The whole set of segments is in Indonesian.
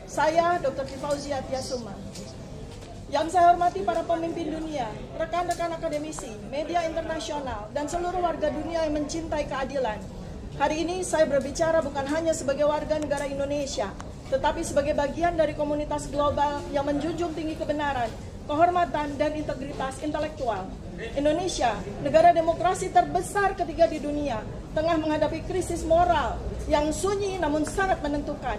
Saya Dr. Tifauzia Tiasuma. Yang saya hormati para pemimpin dunia, rekan-rekan akademisi, media internasional, dan seluruh warga dunia yang mencintai keadilan. Hari ini saya berbicara bukan hanya sebagai warga negara Indonesia, tetapi sebagai bagian dari komunitas global yang menjunjung tinggi kebenaran, kehormatan, dan integritas intelektual. Indonesia, negara demokrasi terbesar ketiga di dunia, tengah menghadapi krisis moral yang sunyi namun sangat menentukan.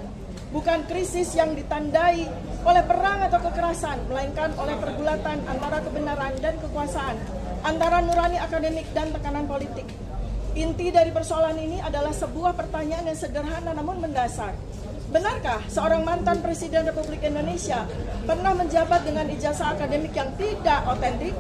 Bukan krisis yang ditandai oleh perang atau kekerasan, melainkan oleh pergulatan antara kebenaran dan kekuasaan, antara nurani akademik dan tekanan politik. Inti dari persoalan ini adalah sebuah pertanyaan yang sederhana namun mendasar. Benarkah seorang mantan Presiden Republik Indonesia pernah menjabat dengan ijazah akademik yang tidak otentik?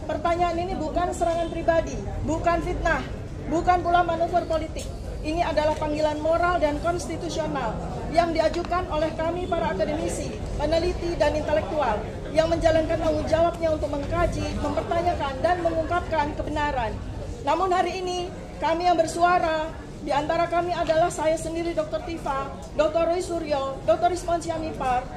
Pertanyaan ini bukan serangan pribadi, bukan fitnah, bukan pula manuver politik. Ini adalah panggilan moral dan konstitusional yang diajukan oleh kami para akademisi, peneliti, dan intelektual yang menjalankan tanggung jawabnya untuk mengkaji, mempertanyakan, dan mengungkapkan kebenaran. Namun hari ini, kami yang bersuara, di antara kami adalah saya sendiri Dr. Tifa, Dr. Roy Suryo, Dr. Risponsia Mipar,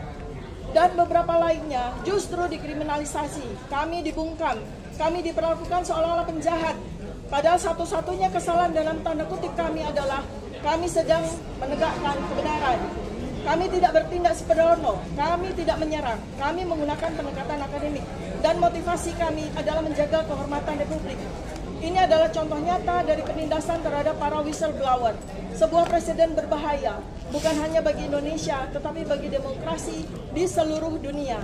dan beberapa lainnya justru dikriminalisasi. Kami dibungkam, kami diperlakukan seolah-olah penjahat. Padahal satu-satunya kesalahan dalam tanda kutip kami adalah kami sedang menegakkan kebenaran. Kami tidak bertindak sembrono, kami tidak menyerang, kami menggunakan pendekatan akademik. Dan motivasi kami adalah menjaga kehormatan Republik. Ini adalah contoh nyata dari penindasan terhadap para whistleblower. Sebuah presiden berbahaya, bukan hanya bagi Indonesia, tetapi bagi demokrasi di seluruh dunia.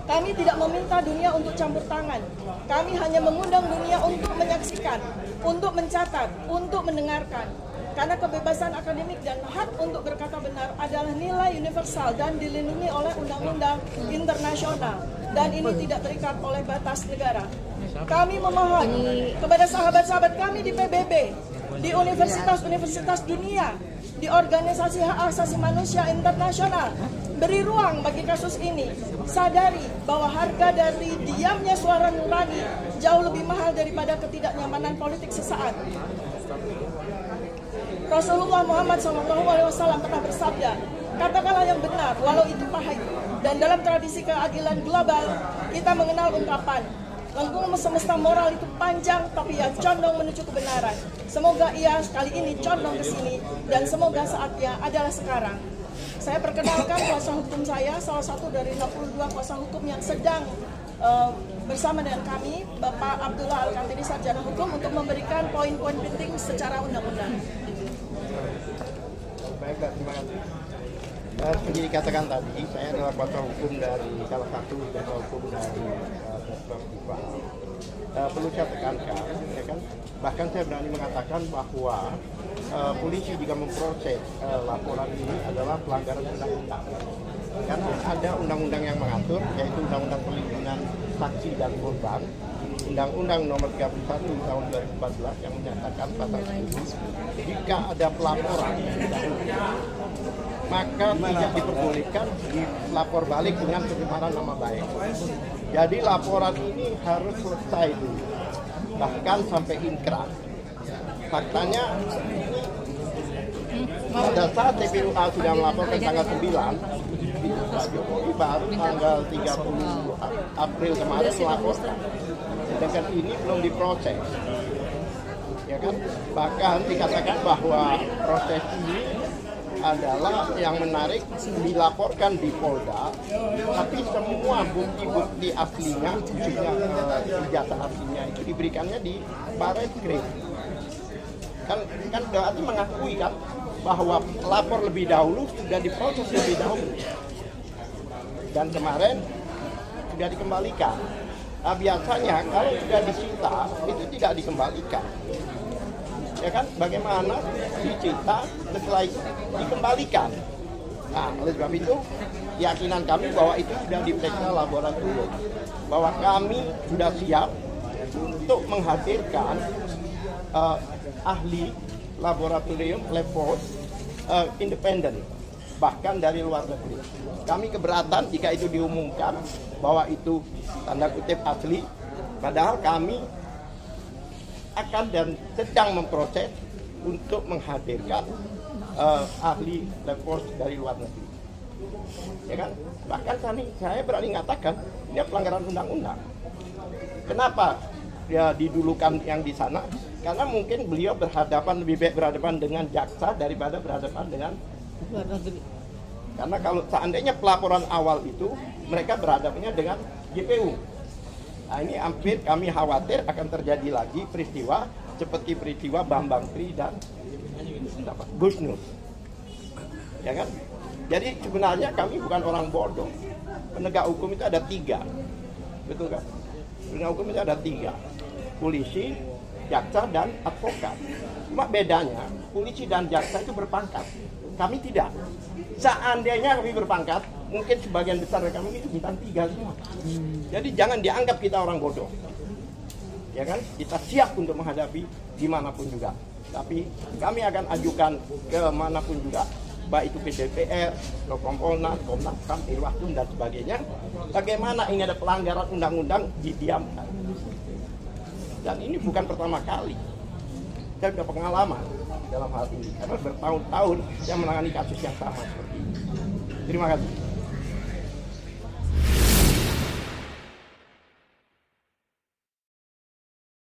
Kami tidak meminta dunia untuk campur tangan. Kami hanya mengundang dunia untuk menyaksikan, untuk mencatat, untuk mendengarkan. Karena kebebasan akademik dan hak untuk berkata benar adalah nilai universal dan dilindungi oleh undang-undang internasional. Dan ini tidak terikat oleh batas negara. Kami memohon kepada sahabat-sahabat kami di PBB, di universitas-universitas dunia, di organisasi hak asasi manusia internasional, beri ruang bagi kasus ini. Sadari bahwa harga dari diamnya suara nurani jauh lebih mahal daripada ketidaknyamanan politik sesaat. Rasulullah Muhammad SAW pernah bersabda, katakanlah yang benar walau itu pahit. Dan dalam tradisi keadilan global, kita mengenal ungkapan, lengkung semesta moral itu panjang tapi ia condong menuju kebenaran. Semoga ia kali ini condong ke sini dan semoga saatnya adalah sekarang. Saya perkenalkan kuasa hukum saya, salah satu dari 62 kuasa hukum yang sedang bersama dengan kami, Bapak Abdullah Al-Katiri, Sarjana Hukum, untuk memberikan poin-poin penting secara undang-undang. Baiklah, terima kasih. Seperti dikatakan tadi, saya adalah kuasa hukum dari salah satu kuasa hukum dari Dr. Tifa. Perlu saya tekankan, ya kan? Bahkan saya berani mengatakan bahwa polisi jika memproses laporan ini adalah pelanggaran undang-undang. Karena ada undang-undang yang mengatur, yaitu Undang-Undang Perlindungan Saksi dan Korban, Undang-Undang Nomor 31 Tahun 2014 yang menyatakan pasal 10, jika ada pelaporan, maka tidak diperbolehkan dilapor balik dengan pencemaran nama baik. Jadi laporan ini harus selesai dulu, bahkan sampai inkrah. Faktanya, pada saat TPUA sudah melaporkan tanggal 9, Pak Jokowi baru tanggal 30 April kemarin melaporkan. Sedangkan ini belum diproses. Ya kan? Bahkan dikatakan bahwa proses ini adalah yang menarik dilaporkan di Polda, tapi semua bukti-bukti aslinya, khususnya senjata aslinya itu diberikannya di Barreskrim. Kan berarti mengakui kan bahwa lapor lebih dahulu sudah diproses lebih dahulu dan kemarin sudah dikembalikan. Nah, biasanya kalau sudah disita itu tidak dikembalikan. Ya kan, bagaimana disita setelah itu dikembalikan. Nah, oleh sebab itu keyakinan kami bahwa itu sudah diperiksa laboratorium, bahwa kami sudah siap untuk menghadirkan ahli laboratorium lab independen, bahkan dari luar negeri. Kami keberatan jika itu diumumkan bahwa itu tanda kutip asli, padahal kami akan dan sedang memproses untuk menghadirkan ahli lab dari luar negeri. Ya kan? Bahkan saya berani mengatakan dia pelanggaran undang-undang. Kenapa dia didulukan yang di sana? Karena mungkin beliau lebih baik berhadapan dengan jaksa daripada berhadapan dengan luar negeri. Karena kalau seandainya pelaporan awal itu mereka berhadapannya dengan JPU. Nah ini hampir kami khawatir akan terjadi lagi peristiwa seperti peristiwa Bambang Tri dan Gus Nur. Ya kan? Jadi sebenarnya kami bukan orang bodoh. Penegak hukum itu ada 3. Betul kan? Penegak hukum itu ada 3. Polisi, jaksa, dan advokat. Cuma bedanya, polisi dan jaksa itu berpangkat. Kami tidak. Seandainya kami berpangkat, mungkin sebagian besar dari kami itu bintang 3 semua. Jadi jangan dianggap kita orang bodoh. Ya kan? Kita siap untuk menghadapi dimanapun juga. Tapi kami akan ajukan ke manapun juga, baik itu ke DPR, ke Kompolnas, Komnas HAM, Irwasum, dan sebagainya. Bagaimana ini ada pelanggaran undang-undang didiamkan. Dan ini bukan pertama kali. Saya sudah pengalaman dalam hal ini, karena bertahun-tahun saya menangani kasus yang sama seperti ini. Terima kasih.